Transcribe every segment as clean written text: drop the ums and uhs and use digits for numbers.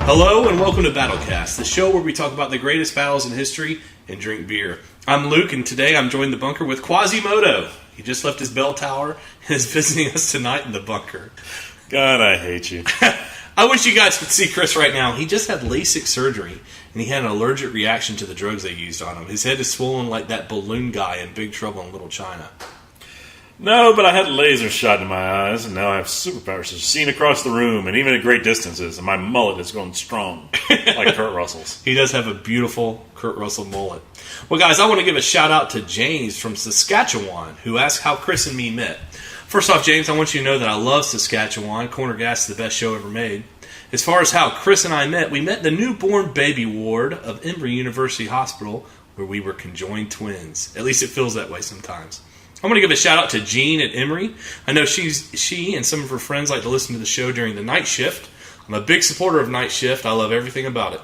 Hello and welcome to Battlecast, the show where we talk about the greatest battles in history and drink beer. I'm Luke, and today I'm joined in the bunker with Quasimodo. He just left his bell tower and is visiting us tonight in the bunker. God, I hate you. I wish you guys could see Chris right now. He just had LASIK surgery, and he had an allergic reaction to the drugs they used on him. His head is swollen like that balloon guy in Big Trouble in Little China. No, but I had a laser shot in my eyes, and now I have superpowers seen across the room and even at great distances, and my mullet is going strong, like Kurt Russell's. He does have a beautiful Kurt Russell mullet. Well, guys, I want to give a shout-out to James from Saskatchewan, who asked how Chris and me met. First off, James, I want you to know that I love Saskatchewan. Corner Gas is the best show ever made. As far as how Chris and I met, we met in the newborn baby ward of Emory University Hospital, where we were conjoined twins. At least it feels that way sometimes. I'm going to give a shout out to Jean at Emory. I know she and some of her friends like to listen to the show during the night shift. I'm a big supporter of night shift. I love everything about it.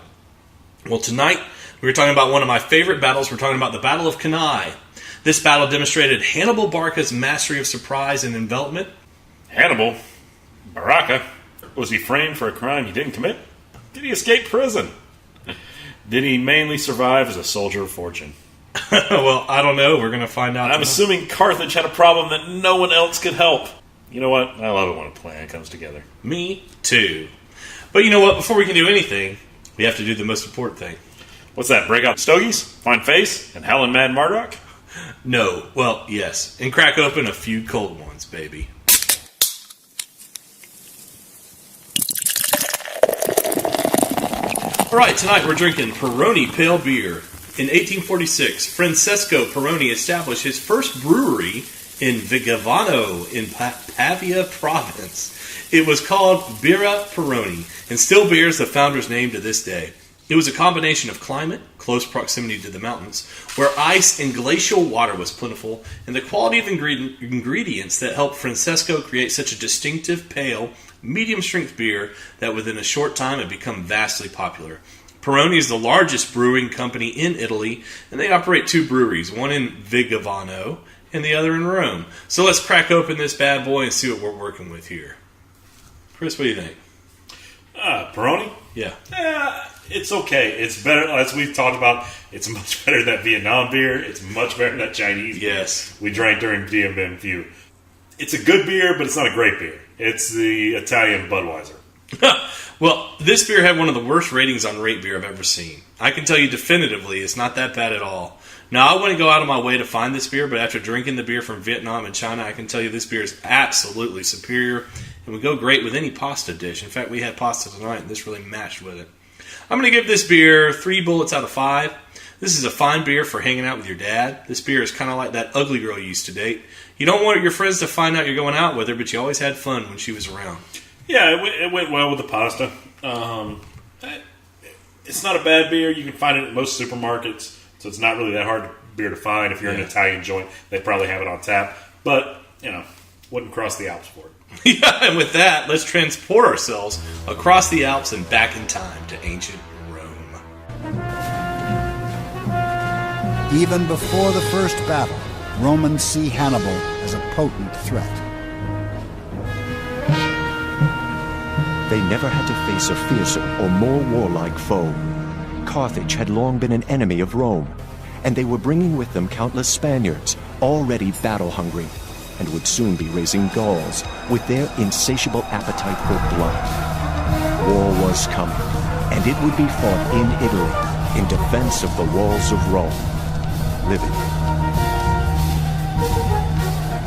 Well, tonight we're talking about one of my favorite battles. We're talking about the Battle of Cannae. This battle demonstrated Hannibal Barca's mastery of surprise and envelopment. Hannibal? Barca? Was he framed for a crime he didn't commit? Did he escape prison? Did he mainly survive as a soldier of fortune? Well, I don't know. We're going to find out. I'm assuming Carthage had a problem that no one else could help. You know what? I love it when a plan comes together. Me too. But you know what? Before we can do anything, we have to do the most important thing. What's that? Break out stogies? Find face? And Howlin' Mad Murdoch? No. Well, yes. And crack open a few cold ones, baby. All right, tonight we're drinking Peroni Pale Beer. In 1846, Francesco Peroni established his first brewery in Vigevano in Pavia province. It was called Birra Peroni and still bears the founder's name to this day. It was a combination of climate, close proximity to the mountains, where ice and glacial water was plentiful, and the quality of ingredients that helped Francesco create such a distinctive, pale, medium-strength beer that within a short time had become vastly popular. Peroni is the largest brewing company in Italy, and they operate two breweries, one in Vigevano and the other in Rome. So let's crack open this bad boy and see what we're working with here. Chris, what do you think? Peroni? Yeah. It's okay. It's better, as we've talked about, it's much better than that Vietnam beer. It's much better than that Chinese beer we drank during Dien Bien Phu. It's a good beer, but it's not a great beer. It's the Italian Budweiser. Well, this beer had one of the worst ratings on Rate Beer I've ever seen. I can tell you definitively it's not that bad at all. Now, I wouldn't go out of my way to find this beer, but after drinking the beer from Vietnam and China, I can tell you this beer is absolutely superior and would go great with any pasta dish. In fact, we had pasta tonight, and this really matched with it. I'm going to give this beer 3 bullets out of 5. This is a fine beer for hanging out with your dad. This beer is kind of like that ugly girl you used to date. You don't want your friends to find out you're going out with her, but you always had fun when she was around. Yeah, it went well with the pasta. It's not a bad beer. You can find it at most supermarkets, so it's not really that hard beer to find. If you're an Italian joint, they probably have it on tap. But, wouldn't cross the Alps for it. Yeah, and with that, let's transport ourselves across the Alps and back in time to ancient Rome. Even before the first battle, Romans see Hannibal as a potent threat. They never had to face a fiercer or more warlike foe. Carthage had long been an enemy of Rome, and they were bringing with them countless Spaniards, already battle-hungry, and would soon be raising Gauls with their insatiable appetite for blood. War was coming, and it would be fought in Italy in defense of the walls of Rome. Living.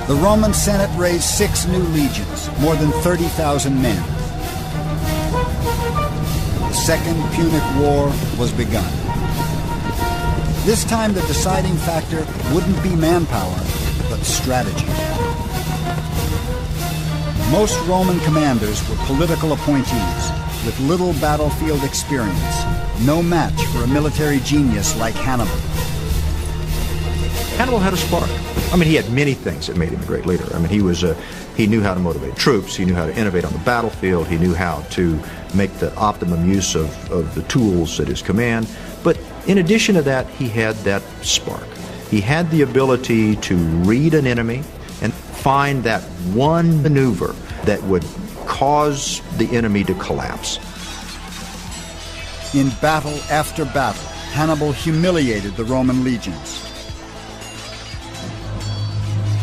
The Roman Senate raised 6 new legions, more than 30,000 men. The Second Punic War was begun. This time the deciding factor wouldn't be manpower, but strategy. Most Roman commanders were political appointees with little battlefield experience, no match for a military genius like Hannibal. Hannibal had a spark. I mean, he had many things that made him a great leader. I mean, he knew how to motivate troops. He knew how to innovate on the battlefield. He knew how to make the optimum use of the tools at his command. But in addition to that, he had that spark. He had the ability to read an enemy and find that one maneuver that would cause the enemy to collapse. In battle after battle, Hannibal humiliated the Roman legions.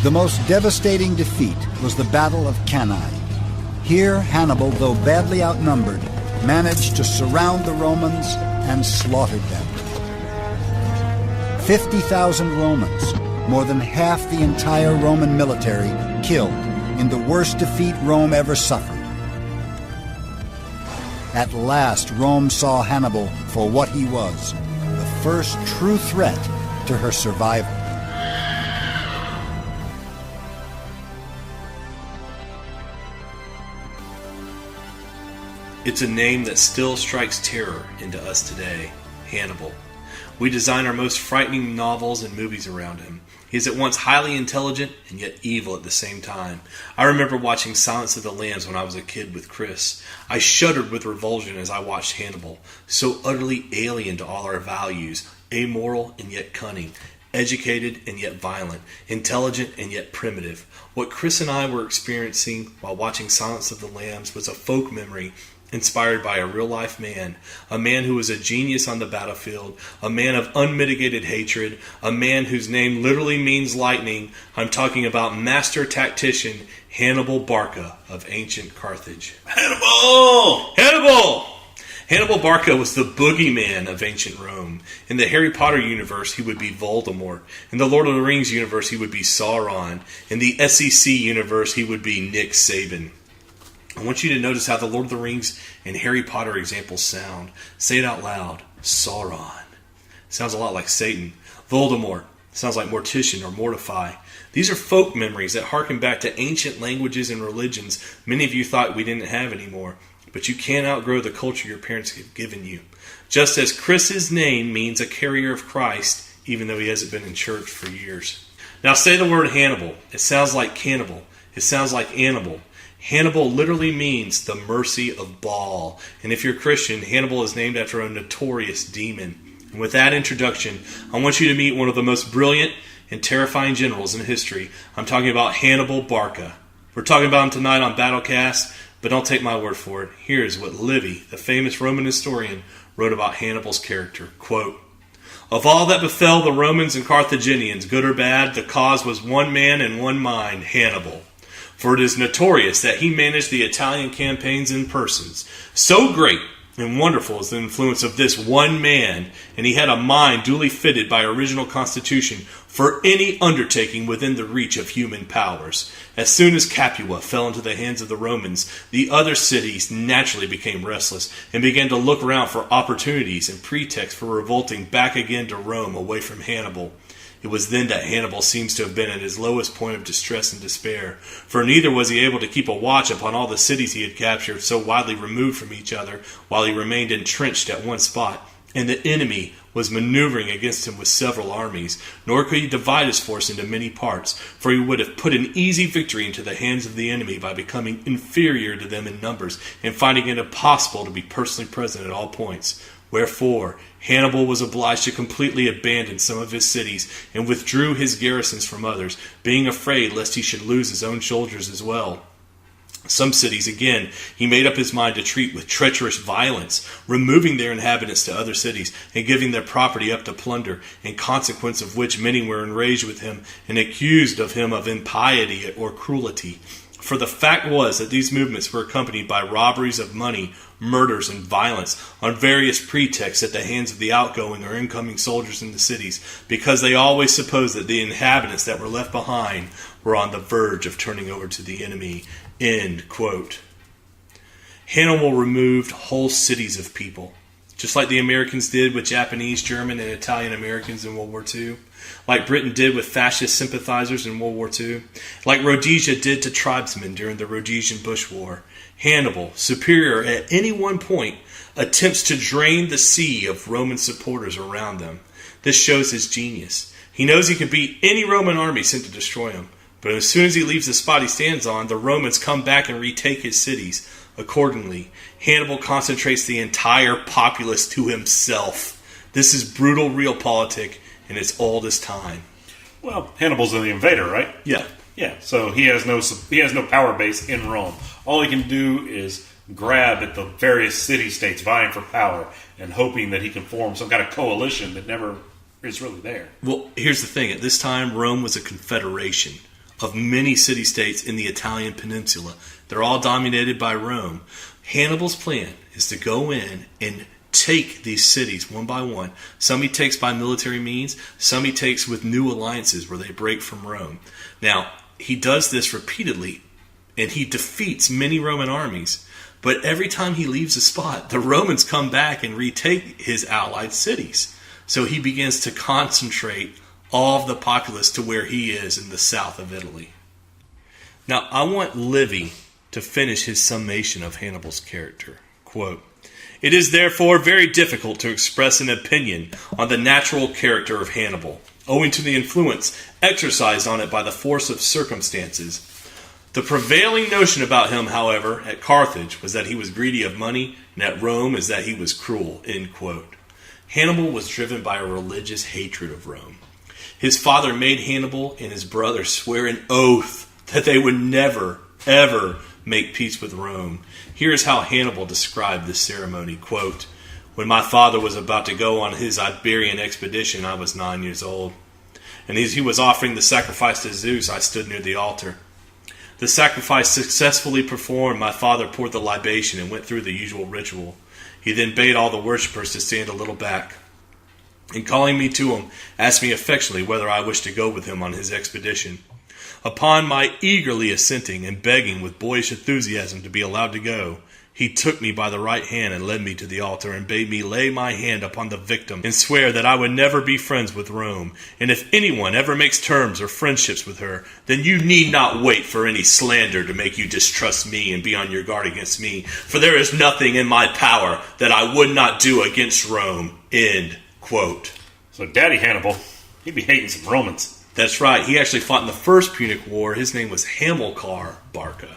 The most devastating defeat was the Battle of Cannae. Here, Hannibal, though badly outnumbered, managed to surround the Romans and slaughtered them. 50,000 Romans, more than half the entire Roman military, killed in the worst defeat Rome ever suffered. At last, Rome saw Hannibal for what he was, the first true threat to her survival. It's a name that still strikes terror into us today, Hannibal. We design our most frightening novels and movies around him. He is at once highly intelligent and yet evil at the same time. I remember watching Silence of the Lambs when I was a kid with Chris. I shuddered with revulsion as I watched Hannibal, so utterly alien to all our values, amoral and yet cunning, educated and yet violent, intelligent and yet primitive. What Chris and I were experiencing while watching Silence of the Lambs was a folk memory inspired by a real-life man, a man who was a genius on the battlefield, a man of unmitigated hatred, a man whose name literally means lightning. I'm talking about master tactician Hannibal Barca of ancient Carthage. Hannibal! Hannibal! Hannibal Barca was the boogeyman of ancient Rome. In the Harry Potter universe, he would be Voldemort. In the Lord of the Rings universe, he would be Sauron. In the SEC universe, he would be Nick Saban. I want you to notice how the Lord of the Rings and Harry Potter examples sound. Say it out loud. Sauron. Sounds a lot like Satan. Voldemort. Sounds like mortician or mortify. These are folk memories that harken back to ancient languages and religions many of you thought we didn't have anymore. But you can't outgrow the culture your parents have given you. Just as Chris's name means a carrier of Christ, even though he hasn't been in church for years. Now say the word Hannibal. It sounds like cannibal. It sounds like animal. Hannibal literally means the mercy of Baal. And if you're Christian, Hannibal is named after a notorious demon. And with that introduction, I want you to meet one of the most brilliant and terrifying generals in history. I'm talking about Hannibal Barca. We're talking about him tonight on Battlecast, but don't take my word for it. Here's what Livy, the famous Roman historian, wrote about Hannibal's character. Quote, "Of all that befell the Romans and Carthaginians, good or bad, the cause was one man and one mind, Hannibal. For it is notorious that he managed the Italian campaigns in persons. So great and wonderful is the influence of this one man, and he had a mind duly fitted by original constitution for any undertaking within the reach of human powers. As soon as Capua fell into the hands of the Romans, the other cities naturally became restless and began to look around for opportunities and pretexts for revolting back again to Rome away from Hannibal. It was then that Hannibal seems to have been at his lowest point of distress and despair, for neither was he able to keep a watch upon all the cities he had captured so widely removed from each other, while he remained entrenched at one spot, and the enemy was maneuvering against him with several armies, nor could he divide his force into many parts, for he would have put an easy victory into the hands of the enemy by becoming inferior to them in numbers, and finding it impossible to be personally present at all points. Wherefore, Hannibal was obliged to completely abandon some of his cities and withdrew his garrisons from others, being afraid lest he should lose his own soldiers as well. Some cities, again, he made up his mind to treat with treacherous violence, removing their inhabitants to other cities and giving their property up to plunder, in consequence of which many were enraged with him and accused of him of impiety or cruelty. For the fact was that these movements were accompanied by robberies of money, murders, and violence on various pretexts at the hands of the outgoing or incoming soldiers in the cities, because they always supposed that the inhabitants that were left behind were on the verge of turning over to the enemy." End quote. Hannibal removed whole cities of people, just like the Americans did with Japanese, German, and Italian Americans in World War II. Like Britain did with fascist sympathizers in World War II. Like Rhodesia did to tribesmen during the Rhodesian Bush War. Hannibal, superior at any one point, attempts to drain the sea of Roman supporters around them. This shows his genius. He knows he can beat any Roman army sent to destroy him. But as soon as he leaves the spot he stands on, the Romans come back and retake his cities. Accordingly, Hannibal concentrates the entire populace to himself. This is brutal realpolitik in its oldest time. Well, Hannibal's the invader, right? Yeah. Yeah, so he has no power base in Rome. All he can do is grab at the various city-states vying for power and hoping that he can form some kind of coalition that never is really there. Well, here's the thing. At this time, Rome was a confederation of many city-states in the Italian peninsula. They're all dominated by Rome. Hannibal's plan is to go in and take these cities one by one. Some he takes by military means, some he takes with new alliances where they break from Rome. Now, he does this repeatedly, and he defeats many Roman armies. But every time he leaves a spot, the Romans come back and retake his allied cities. So he begins to concentrate all of the populace to where he is in the south of Italy. Now, I want Livy to finish his summation of Hannibal's character. Quote, "It is therefore very difficult to express an opinion on the natural character of Hannibal, owing to the influence exercised on it by the force of circumstances. The prevailing notion about him, however, at Carthage was that he was greedy of money, and at Rome is that he was cruel." End quote. Hannibal was driven by a religious hatred of Rome. His father made Hannibal and his brother swear an oath that they would never, ever make peace with Rome. Here's how Hannibal described this ceremony. Quote, "When my father was about to go on his Iberian expedition, I was 9 years old. And as he was offering the sacrifice to Zeus, I stood near the altar. The sacrifice successfully performed, my father poured the libation and went through the usual ritual. He then bade all the worshippers to stand a little back, and calling me to him, asked me affectionately whether I wished to go with him on his expedition. Upon my eagerly assenting and begging with boyish enthusiasm to be allowed to go, he took me by the right hand and led me to the altar and bade me lay my hand upon the victim and swear that I would never be friends with Rome, and if anyone ever makes terms or friendships with her, then you need not wait for any slander to make you distrust me and be on your guard against me, for there is nothing in my power that I would not do against Rome." End quote. So Daddy Hannibal, he'd be hating some Romans. That's right. He actually fought in the First Punic War. His name was Hamilcar Barca.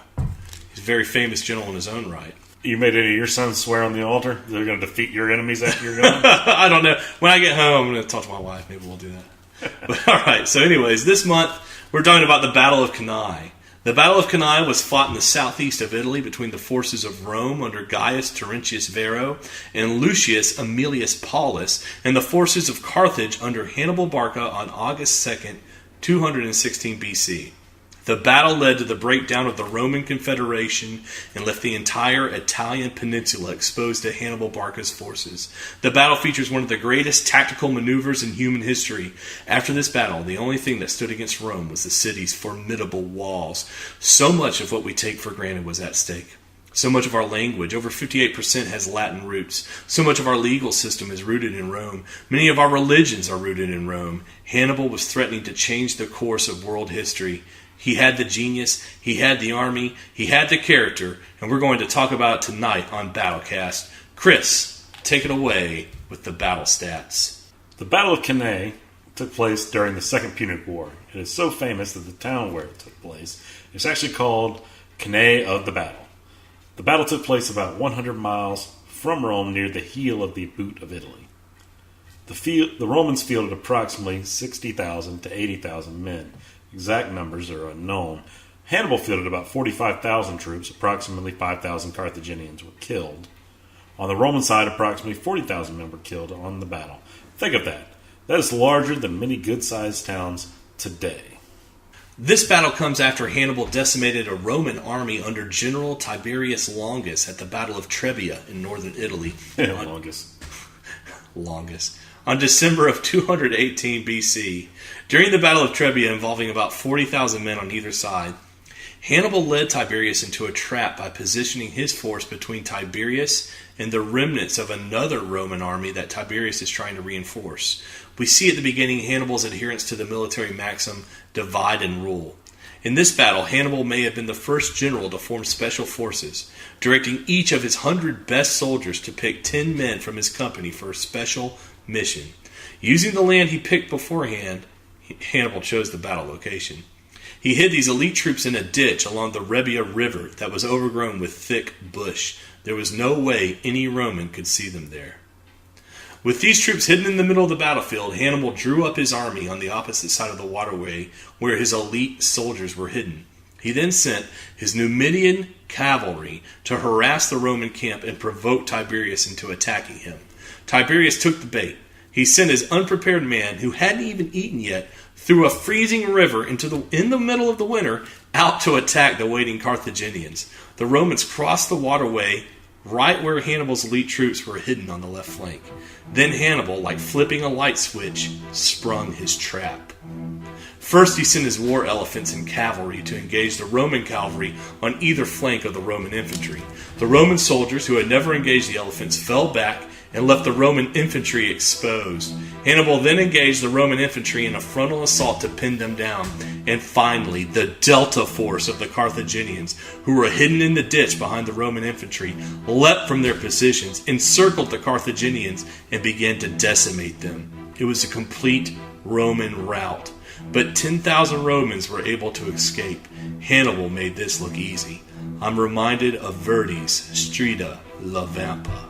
He's a very famous general in his own right. You made any of your sons swear on the altar they're going to defeat your enemies after you're gone? I don't know. When I get home, I'm going to talk to my wife. Maybe we'll do that. But, all right. So anyways, this month we're talking about the Battle of Cannae. The Battle of Cannae was fought in the southeast of Italy between the forces of Rome under Gaius Terentius Varro and Lucius Aemilius Paulus and the forces of Carthage under Hannibal Barca on August 2nd, 216 BC. The battle led to the breakdown of the Roman Confederation and left the entire Italian peninsula exposed to Hannibal Barca's forces. The battle features one of the greatest tactical maneuvers in human history. After this battle, the only thing that stood against Rome was the city's formidable walls. So much of what we take for granted was at stake. So much of our language, over 58%, has Latin roots. So much of our legal system is rooted in Rome. Many of our religions are rooted in Rome. Hannibal was threatening to change the course of world history. He had the genius, he had the army, he had the character, and we're going to talk about it tonight on Battlecast. Chris, take it away with the battle stats. The Battle of Cannae took place during the Second Punic War. It is so famous that the town where it took place is actually called Cannae of the Battle. The battle took place about 100 miles from Rome near the heel of the boot of Italy. The Romans fielded approximately 60,000 to 80,000 men. Exact numbers are unknown. Hannibal fielded about 45,000 troops. Approximately 5,000 Carthaginians were killed. On the Roman side, approximately 40,000 men were killed on the battle. Think of that. That is larger than many good-sized towns today. This battle comes after Hannibal decimated a Roman army under General Tiberius Longus at the Battle of Trebia in northern Italy. Longus. On December of 218 BC. During the Battle of Trebia, involving about 40,000 men on either side, Hannibal led Tiberius into a trap by positioning his force between Tiberius and the remnants of another Roman army that Tiberius is trying to reinforce. We see at the beginning Hannibal's adherence to the military maxim, divide and rule. In this battle, Hannibal may have been the first general to form special forces, directing each of his 100 best soldiers to pick 10 men from his company for a special mission. Using the land he picked beforehand, Hannibal chose the battle location. He hid these elite troops in a ditch along the Rebbia River that was overgrown with thick bush. There was no way any Roman could see them there. With these troops hidden in the middle of the battlefield, Hannibal drew up his army on the opposite side of the waterway where his elite soldiers were hidden. He then sent his Numidian cavalry to harass the Roman camp and provoke Tiberius into attacking him. Tiberius took the bait. He sent his unprepared man, who hadn't even eaten yet, through a freezing river in the middle of the winter, out to attack the waiting Carthaginians. The Romans crossed the waterway right where Hannibal's elite troops were hidden on the left flank. Then Hannibal, like flipping a light switch, sprung his trap. First, he sent his war elephants and cavalry to engage the Roman cavalry on either flank of the Roman infantry. The Roman soldiers, who had never engaged the elephants, fell back and left the Roman infantry exposed. Hannibal then engaged the Roman infantry in a frontal assault to pin them down. And finally, the Delta force of the Carthaginians, who were hidden in the ditch behind the Roman infantry, leapt from their positions, encircled the Carthaginians, and began to decimate them. It was a complete Roman rout. But 10,000 Romans were able to escape. Hannibal made this look easy. I'm reminded of Verdi's Strida la Vampa.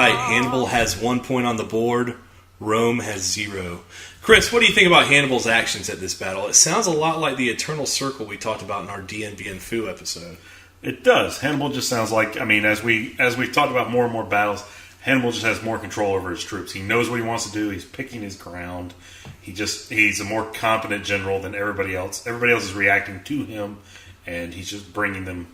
Hannibal has 1 point on the board. Rome has 0. Chris, what do you think about Hannibal's actions at this battle? It sounds a lot like the Eternal Circle we talked about in our DNV and Fu episode. It does. Hannibal just sounds like, as we talked about more and more battles, Hannibal just has more control over his troops. He knows what he wants to do. He's picking his ground. He's a more competent general than everybody else. Everybody else is reacting to him, and he's just bringing them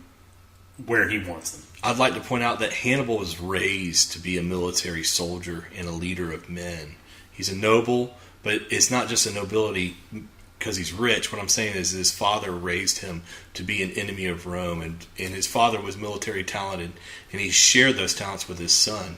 where he wants them. I'd like to point out that Hannibal was raised to be a military soldier and a leader of men. He's a noble, but it's not just a nobility because he's rich. What I'm saying is his father raised him to be an enemy of Rome, and his father was military talented, and he shared those talents with his son.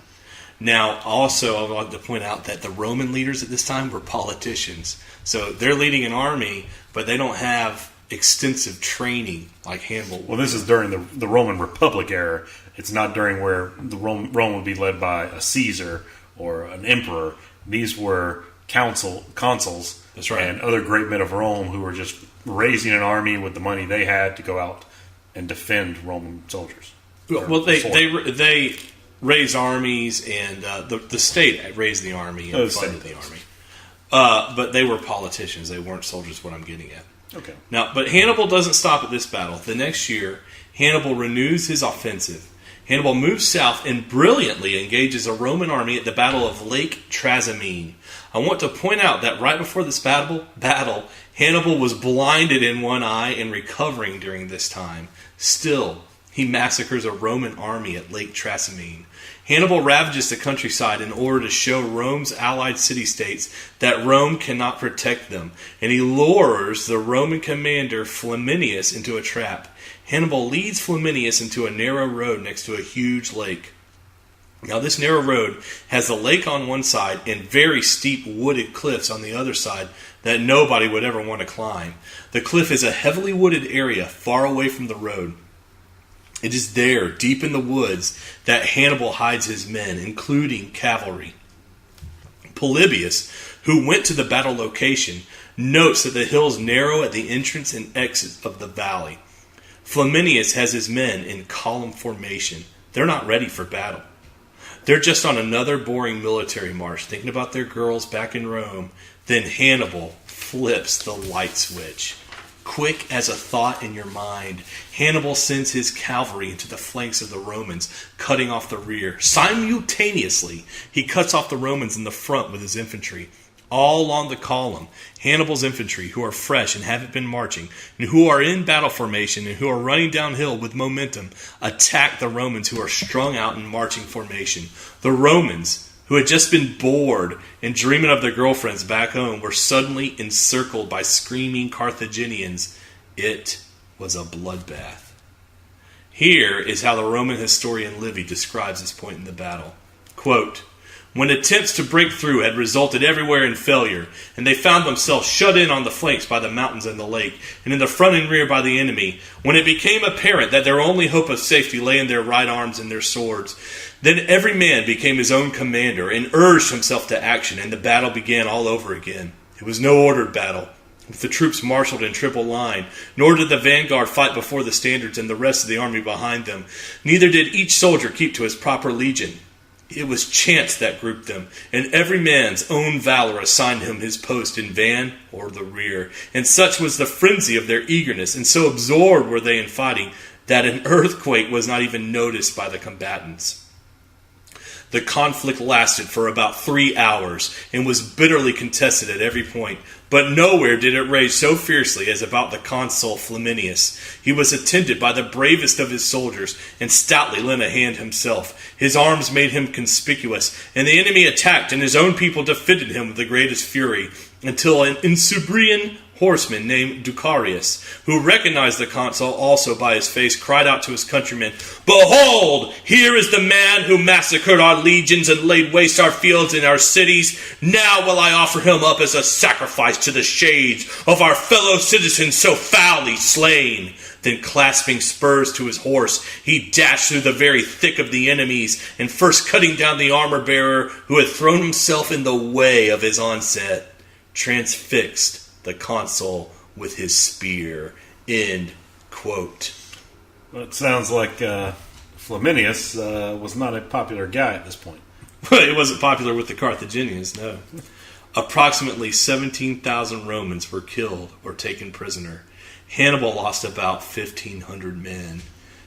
Now, also, I would like to point out that the Roman leaders at this time were politicians. So they're leading an army, but they don't have extensive training like Hannibal. Well, this is during the Roman Republic era. It's not during where the Rome would be led by a Caesar or an emperor. These were consuls, that's right, and other great men of Rome who were just raising an army with the money they had to go out and defend Roman soldiers. Well, they raised armies, and the state raised the army and funded the army. But they were politicians. They weren't soldiers, what I'm getting at. Okay. Now, but Hannibal doesn't stop at this battle. The next year, Hannibal renews his offensive. Hannibal moves south and brilliantly engages a Roman army at the Battle of Lake Trasimene. I want to point out that right before this battle, Hannibal was blinded in one eye and recovering during this time. Still, he massacres a Roman army at Lake Trasimene. Hannibal ravages the countryside in order to show Rome's allied city-states that Rome cannot protect them, and he lures the Roman commander Flaminius into a trap. Hannibal leads Flaminius into a narrow road next to a huge lake. Now, this narrow road has the lake on one side and very steep wooded cliffs on the other side that nobody would ever want to climb. The cliff is a heavily wooded area far away from the road. It is there, deep in the woods, that Hannibal hides his men, including cavalry. Polybius, who went to the battle location, notes that the hills narrow at the entrance and exit of the valley. Flaminius has his men in column formation. They're not ready for battle. They're just on another boring military march, thinking about their girls back in Rome. Then Hannibal flips the light switch. Quick as a thought in your mind, Hannibal sends his cavalry into the flanks of the Romans, cutting off the rear. Simultaneously, he cuts off the Romans in the front with his infantry. All along the column, Hannibal's infantry, who are fresh and haven't been marching, and who are in battle formation and who are running downhill with momentum, attack the Romans who are strung out in marching formation. The Romans, who had just been bored and dreaming of their girlfriends back home, were suddenly encircled by screaming Carthaginians. It was a bloodbath. Here is how the Roman historian Livy describes this point in the battle. Quote, when attempts to break through had resulted everywhere in failure, and they found themselves shut in on the flanks by the mountains and the lake, and in the front and rear by the enemy, when it became apparent that their only hope of safety lay in their right arms and their swords, then every man became his own commander and urged himself to action, and the battle began all over again. It was no ordered battle, with the troops marshaled in triple line, nor did the vanguard fight before the standards and the rest of the army behind them. Neither did each soldier keep to his proper legion. It was chance that grouped them, and every man's own valor assigned him his post in van or the rear. And such was the frenzy of their eagerness, and so absorbed were they in fighting, that an earthquake was not even noticed by the combatants. The conflict lasted for about 3 hours and was bitterly contested at every point, but nowhere did it rage so fiercely as about the consul Flaminius. He was attended by the bravest of his soldiers and stoutly lent a hand himself. His arms made him conspicuous, and the enemy attacked, and his own people defended him with the greatest fury, until an Insubrian horseman named Ducarius, who recognized the consul also by his face, cried out to his countrymen, "Behold, here is the man who massacred our legions and laid waste our fields and our cities. Now will I offer him up as a sacrifice to the shades of our fellow citizens so foully slain." Then clasping spurs to his horse, he dashed through the very thick of the enemies, and first cutting down the armor-bearer who had thrown himself in the way of his onset, transfixed the consul with his spear. End quote. Well, it sounds like Flaminius was not a popular guy at this point. It wasn't popular with the Carthaginians, no. Approximately 17,000 Romans were killed or taken prisoner. Hannibal lost about 1,500 men.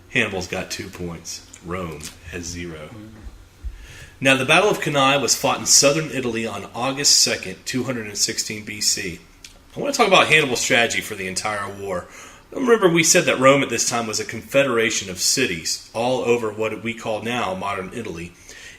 Hannibal's got 2 points. Rome has 0. Now, the Battle of Cannae was fought in southern Italy on August 2nd, 216 BC. I want to talk about Hannibal's strategy for the entire war. Remember, we said that Rome at this time was a confederation of cities all over what we call now modern Italy.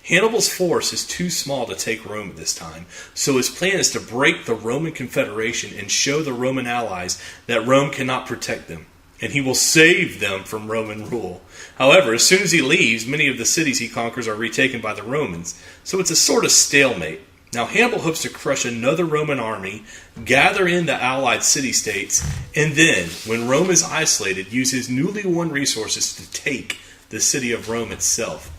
Hannibal's force is too small to take Rome at this time, so his plan is to break the Roman Confederation and show the Roman allies that Rome cannot protect them, and he will save them from Roman rule. However, as soon as he leaves, many of the cities he conquers are retaken by the Romans, so it's a sort of stalemate. Now, Hannibal hopes to crush another Roman army, gather in the allied city-states, and then, when Rome is isolated, use his newly won resources to take the city of Rome itself.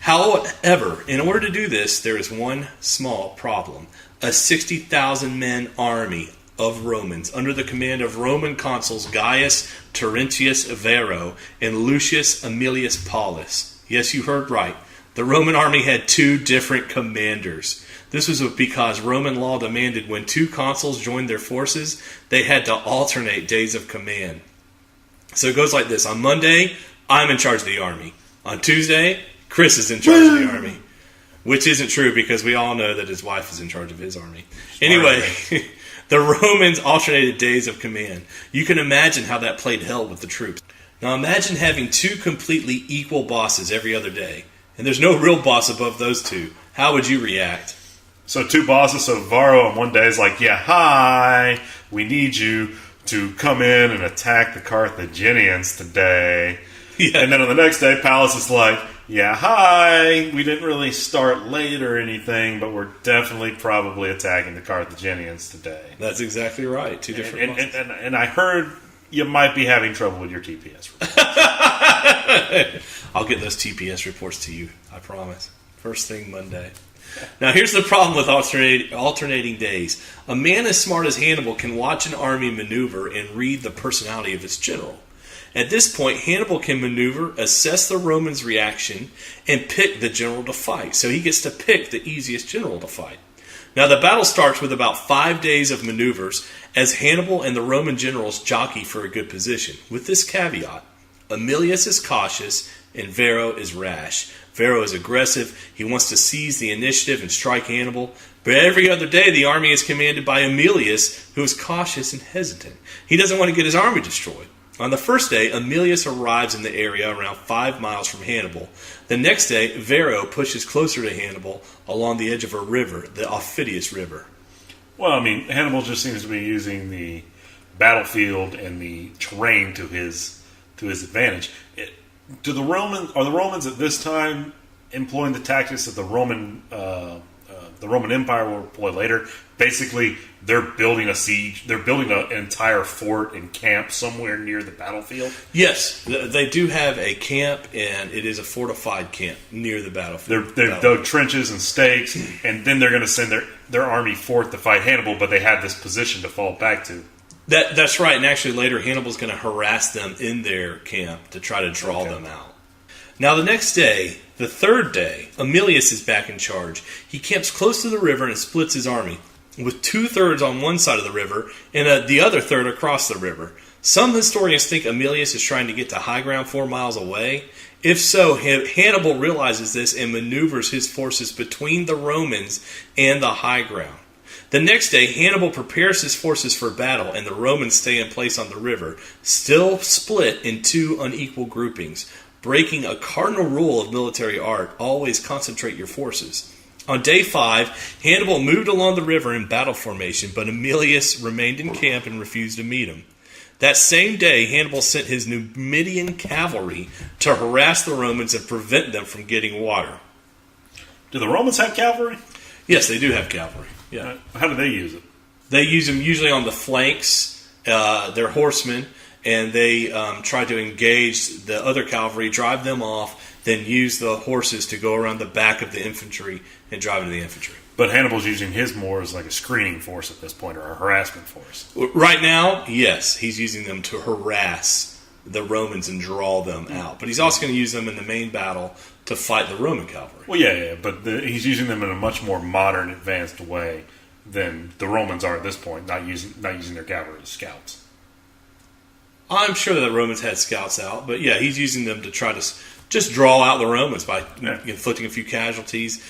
However, in order to do this, there is one small problem. A 60,000-man army of Romans under the command of Roman consuls Gaius Terentius Vero and Lucius Aemilius Paulus. Yes, you heard right. The Roman army had 2 different commanders. This was because Roman law demanded when 2 consuls joined their forces, they had to alternate days of command. So it goes like this. On Monday, I'm in charge of the army. On Tuesday, Chris is in charge of the army. Which isn't true because we all know that his wife is in charge of his army. Anyway, the Romans alternated days of command. You can imagine how that played hell with the troops. Now imagine having 2 completely equal bosses every other day. And there's no real boss above those 2. How would you react? So 2 bosses, so Varro on one day is like, yeah, hi, we need you to come in and attack the Carthaginians today. Yeah. And then on the next day, Pallas is like, yeah, hi, we didn't really start late or anything, but we're definitely probably attacking the Carthaginians today. That's exactly right. 2 different bosses. And I heard you might be having trouble with your TPS reports. I'll get those TPS reports to you, I promise. First thing Monday. Now, here's the problem with alternating days. A man as smart as Hannibal can watch an army maneuver and read the personality of its general. At this point, Hannibal can maneuver, assess the Romans' reaction, and pick the general to fight. So he gets to pick the easiest general to fight. Now, the battle starts with about 5 days of maneuvers as Hannibal and the Roman generals jockey for a good position. With this caveat, Aemilius is cautious and Varro is rash. Varro is aggressive. He wants to seize the initiative and strike Hannibal. But every other day, the army is commanded by Aemilius, who is cautious and hesitant. He doesn't want to get his army destroyed. On the first day, Aemilius arrives in the area around 5 miles from Hannibal. The next day, Varro pushes closer to Hannibal along the edge of a river, the Ophidius River. Well, I mean, Hannibal just seems to be using the battlefield and the terrain to his advantage. Are the Romans at this time employing the tactics that the Roman the Roman Empire will deploy later. Basically, they're building a siege. They're building an entire fort and camp somewhere near the battlefield. Yes, they do have a camp, and it is a fortified camp near the battlefield. They've dug trenches and stakes, and then they're going to send their army forth to fight Hannibal, but they have this position to fall back to. That's right, and actually later Hannibal's going to harass them in their camp to try to draw them out. Now the next day, the third day, Aemilius is back in charge. He camps close to the river and splits his army, with 2/3 on one side of the river and the other third across the river. Some historians think Aemilius is trying to get to high ground 4 miles away. If so, Hannibal realizes this and maneuvers his forces between the Romans and the high ground. The next day, Hannibal prepares his forces for battle, and the Romans stay in place on the river, still split in 2 unequal groupings. Breaking a cardinal rule of military art, always concentrate your forces. On day 5, Hannibal moved along the river in battle formation, but Aemilius remained in camp and refused to meet him. That same day, Hannibal sent his Numidian cavalry to harass the Romans and prevent them from getting water. Do the Romans have cavalry? Yes, they do have cavalry. Yeah. How do they use it? They use them usually on the flanks. They're horsemen, and they try to engage the other cavalry, drive them off, then use the horses to go around the back of the infantry and drive into the infantry. But Hannibal's using his more as like a screening force at this point, or a harassment force. Right now, yes, he's using them to harass the Romans and draw them out. But he's also going to use them in the main battle to fight the Roman cavalry. Well, yeah, but he's using them in a much more modern, advanced way than the Romans are at this point, not using their cavalry as scouts. I'm sure that the Romans had scouts out, but yeah, he's using them to try to just draw out the Romans by inflicting a few casualties.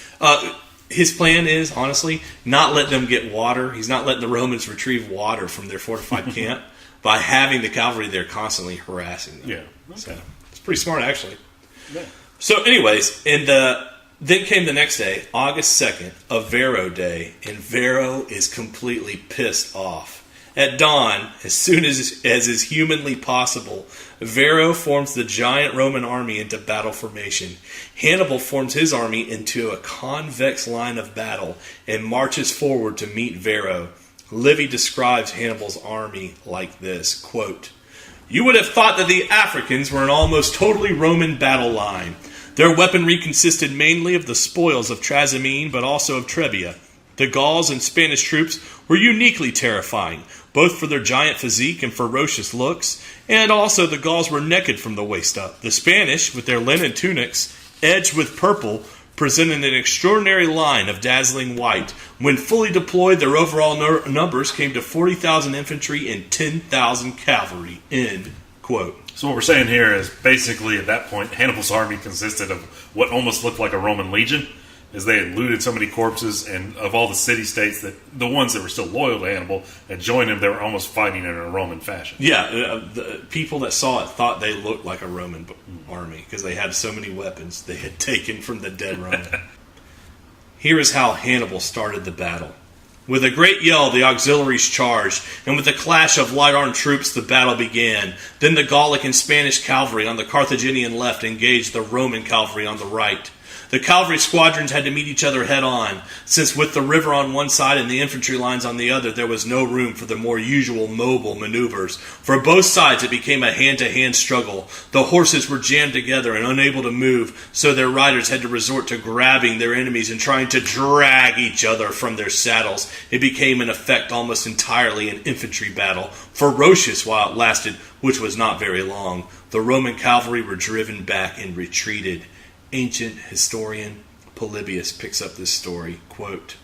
His plan is, honestly, not let them get water. He's not letting the Romans retrieve water from their fortified camp by having the cavalry there constantly harassing them. Yeah. Okay. So, it's pretty smart, actually. Yeah. So, anyways, then came the next day, August 2nd, a Varro day, and Varro is completely pissed off. At dawn, as soon as is humanly possible, Varro forms the giant Roman army into battle formation. Hannibal forms his army into a convex line of battle and marches forward to meet Varro. Livy describes Hannibal's army like this, quote, "You would have thought that the Africans were an almost totally Roman battle line. Their weaponry consisted mainly of the spoils of Trasimene, but also of Trebia. The Gauls and Spanish troops were uniquely terrifying, both for their giant physique and ferocious looks, and also the Gauls were naked from the waist up. The Spanish, with their linen tunics, edged with purple, presented an extraordinary line of dazzling white. When fully deployed, their overall numbers came to 40,000 infantry and 10,000 cavalry." End quote. So what we're saying here is basically at that point, Hannibal's army consisted of what almost looked like a Roman legion, as they had looted so many corpses, and of all the city-states, that the ones that were still loyal to Hannibal had joined him, they were almost fighting in a Roman fashion. Yeah, the people that saw it thought they looked like a Roman army because they had so many weapons they had taken from the dead Roman. Here is how Hannibal started the battle. With a great yell, the auxiliaries charged, and with a clash of light-armed troops, the battle began. Then the Gallic and Spanish cavalry on the Carthaginian left engaged the Roman cavalry on the right. The cavalry squadrons had to meet each other head-on, since with the river on one side and the infantry lines on the other, there was no room for the more usual mobile maneuvers. For both sides, it became a hand-to-hand struggle. The horses were jammed together and unable to move, so their riders had to resort to grabbing their enemies and trying to drag each other from their saddles. It became, in effect, almost entirely an infantry battle, ferocious while it lasted, which was not very long. The Roman cavalry were driven back and retreated. Ancient historian Polybius picks up this story, quote,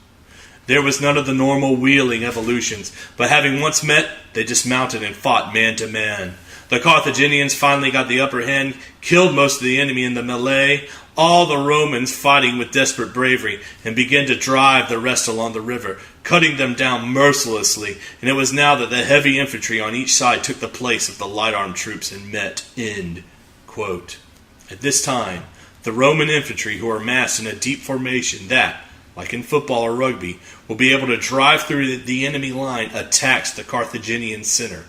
"There was none of the normal wheeling evolutions, but having once met, they dismounted and fought man to man. The Carthaginians finally got the upper hand, killed most of the enemy in the melee, all the Romans fighting with desperate bravery, and began to drive the rest along the river, cutting them down mercilessly, and it was now that the heavy infantry on each side took the place of the light-armed troops and met." End quote. At this time, the Roman infantry, who are massed in a deep formation that, like in football or rugby, will be able to drive through the enemy line, attacks the Carthaginian center.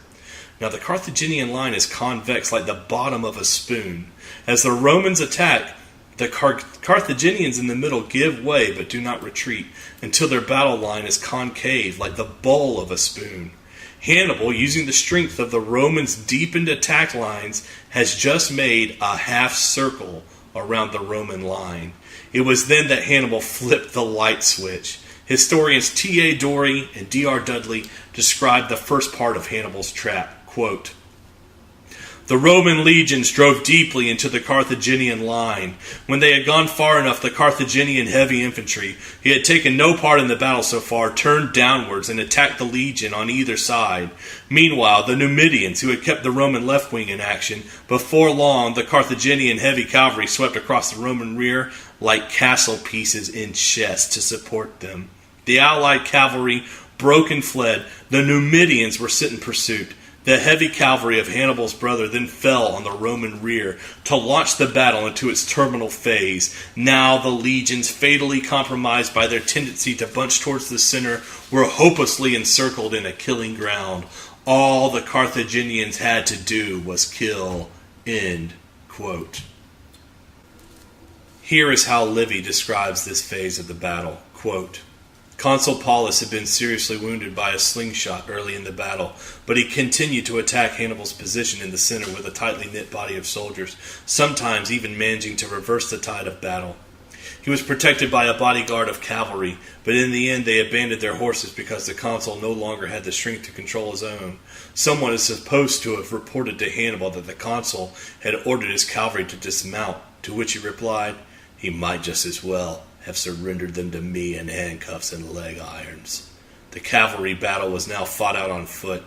Now, the Carthaginian line is convex like the bottom of a spoon. As the Romans attack, The Carthaginians in the middle give way but do not retreat until their battle line is concave like the bowl of a spoon. Hannibal, using the strength of the Romans' deepened attack lines, has just made a half circle around the Roman line. It was then that Hannibal flipped the light switch. Historians T.A. Dorey and D.R. Dudley described the first part of Hannibal's trap. Quote, "The Roman legions drove deeply into the Carthaginian line. When they had gone far enough, the Carthaginian heavy infantry, who had taken no part in the battle so far, turned downwards and attacked the legion on either side. Meanwhile, the Numidians, who had kept the Roman left wing in action, before long the Carthaginian heavy cavalry swept across the Roman rear like castle pieces in chess to support them. The allied cavalry broke and fled. The Numidians were sent in pursuit. The heavy cavalry of Hannibal's brother then fell on the Roman rear to launch the battle into its terminal phase. Now the legions, fatally compromised by their tendency to bunch towards the center, were hopelessly encircled in a killing ground. All the Carthaginians had to do was kill." End quote. Here is how Livy describes this phase of the battle. Quote, "Consul Paulus had been seriously wounded by a slingshot early in the battle, but he continued to attack Hannibal's position in the center with a tightly knit body of soldiers, sometimes even managing to reverse the tide of battle. He was protected by a bodyguard of cavalry, but in the end they abandoned their horses because the consul no longer had the strength to control his own. Someone is supposed to have reported to Hannibal that the consul had ordered his cavalry to dismount, to which he replied, 'He might just as well have surrendered them to me in handcuffs and leg irons.' The cavalry battle was now fought out on foot,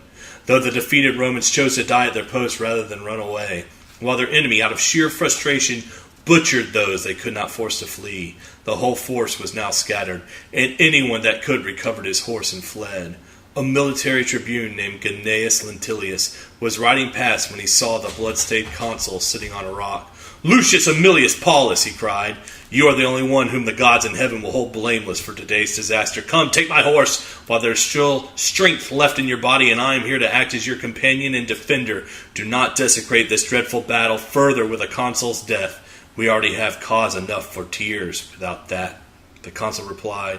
though the defeated Romans chose to die at their post rather than run away, while their enemy, out of sheer frustration, butchered those they could not force to flee. The whole force was now scattered, and anyone that could recovered his horse and fled. A military tribune named Gnaeus Lentilius was riding past when he saw the blood-stained consul sitting on a rock. 'Lucius Aemilius Paulus,' he cried, 'you are the only one whom the gods in heaven will hold blameless for today's disaster. Come, take my horse while there is still strength left in your body, and I am here to act as your companion and defender. Do not desecrate this dreadful battle further with a consul's death. We already have cause enough for tears without that.' The consul replied,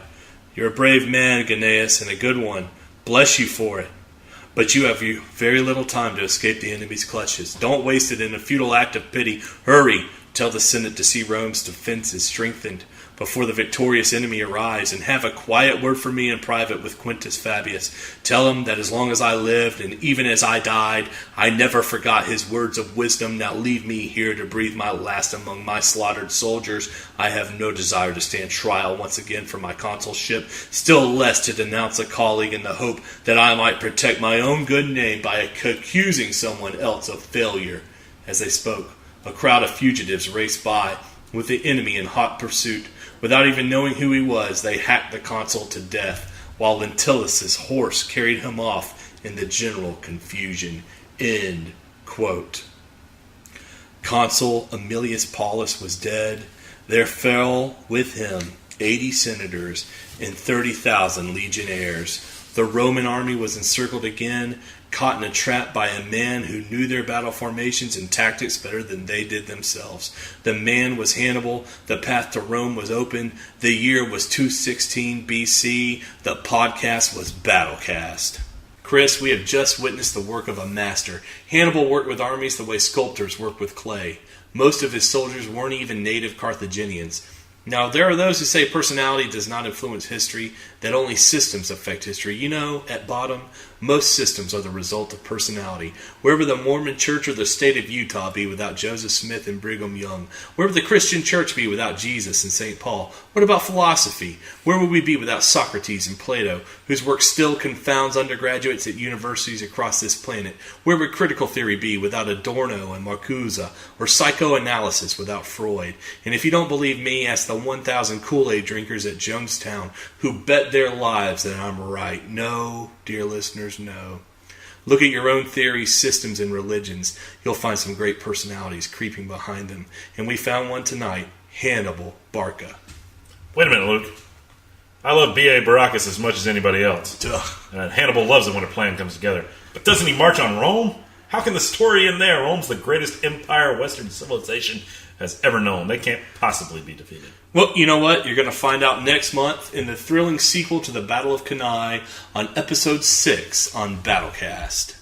'You're a brave man, Gnaeus, and a good one. Bless you for it. But you have very little time to escape the enemy's clutches. Don't waste it in a futile act of pity. Hurry, tell the Senate to see Rome's defense is strengthened before the victorious enemy arrives, and have a quiet word for me in private with Quintus Fabius. Tell him that as long as I lived, and even as I died, I never forgot his words of wisdom. Now leave me here to breathe my last among my slaughtered soldiers. I have no desire to stand trial once again for my consulship, still less to denounce a colleague in the hope that I might protect my own good name by accusing someone else of failure.' As they spoke, a crowd of fugitives raced by, with the enemy in hot pursuit. Without even knowing who he was, they hacked the consul to death, while Lentilius' horse carried him off in the general confusion." End quote. Consul Aemilius Paulus was dead. There fell with him 80 senators and 30,000 legionnaires. The Roman army was encircled again, caught in a trap by a man who knew their battle formations and tactics better than they did themselves. The man was Hannibal. The path to Rome was open. The year was 216 BC. The podcast was Battlecast. Chris, we have just witnessed the work of a master. Hannibal worked with armies the way sculptors work with clay. Most of his soldiers weren't even native Carthaginians. Now, there are those who say personality does not influence history, that only systems affect history. You know, at bottom, most systems are the result of personality. Where would the Mormon Church or the state of Utah be without Joseph Smith and Brigham Young? Where would the Christian Church be without Jesus and St. Paul? What about philosophy? Where would we be without Socrates and Plato, whose work still confounds undergraduates at universities across this planet? Where would critical theory be without Adorno and Marcuse, or psychoanalysis without Freud? And if you don't believe me, ask the 1,000 Kool-Aid drinkers at Jonestown who bet their lives that I'm right. No, dear listeners, no. Look at your own theories, systems, and religions. You'll find some great personalities creeping behind them. And we found one tonight, Hannibal Barca. Wait a minute, Luke. I love B.A. Baracus as much as anybody else. Duh. Hannibal loves it when a plan comes together. But doesn't he march on Rome? How can the story end there? Rome's the greatest empire Western civilization has ever known. They can't possibly be defeated. Well, you know what? You're going to find out next month in the thrilling sequel to the Battle of Cannae on Episode 6 on Battlecast.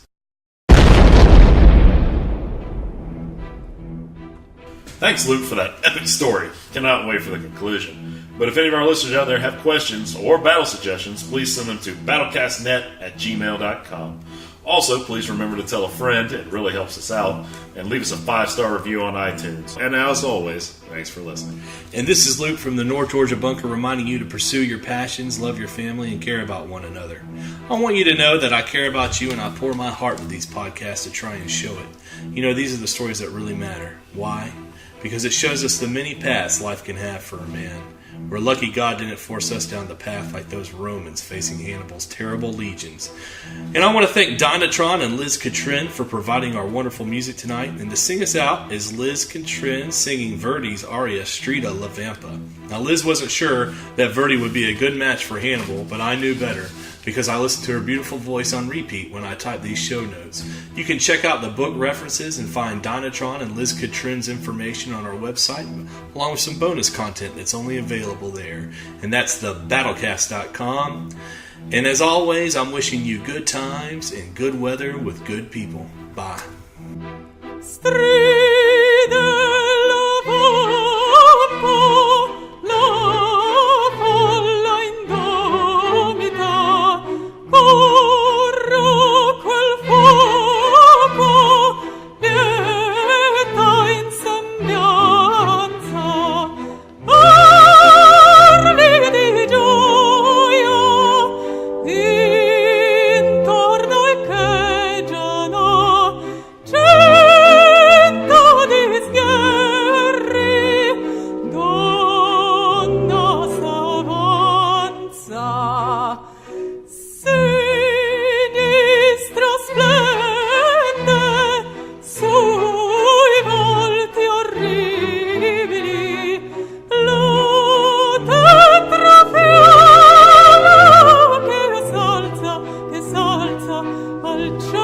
Thanks, Luke, for that epic story. Cannot wait for the conclusion. But if any of our listeners out there have questions or battle suggestions, please send them to battlecastnet@gmail.com. Also, please remember to tell a friend. It really helps us out. And leave us a 5-star review on iTunes. And as always, thanks for listening. And this is Luke from the North Georgia Bunker reminding you to pursue your passions, love your family, and care about one another. I want you to know that I care about you and I pour my heart into these podcasts to try and show it. You know, these are the stories that really matter. Why? Because it shows us the many paths life can have for a man. We're lucky God didn't force us down the path like those Romans facing Hannibal's terrible legions. And I want to thank Dynatron and Liz Catrin for providing our wonderful music tonight. And to sing us out is Liz Catrin singing Verdi's aria Strida La Vampa. Now Liz wasn't sure that Verdi would be a good match for Hannibal, but I knew better, because I listened to her beautiful voice on repeat when I typed these show notes. You can check out the book references and find Dynatron and Liz Catrin's information on our website, along with some bonus content that's only available there. And that's the Battlecast.com. And as always, I'm wishing you good times and good weather with good people. Bye. Al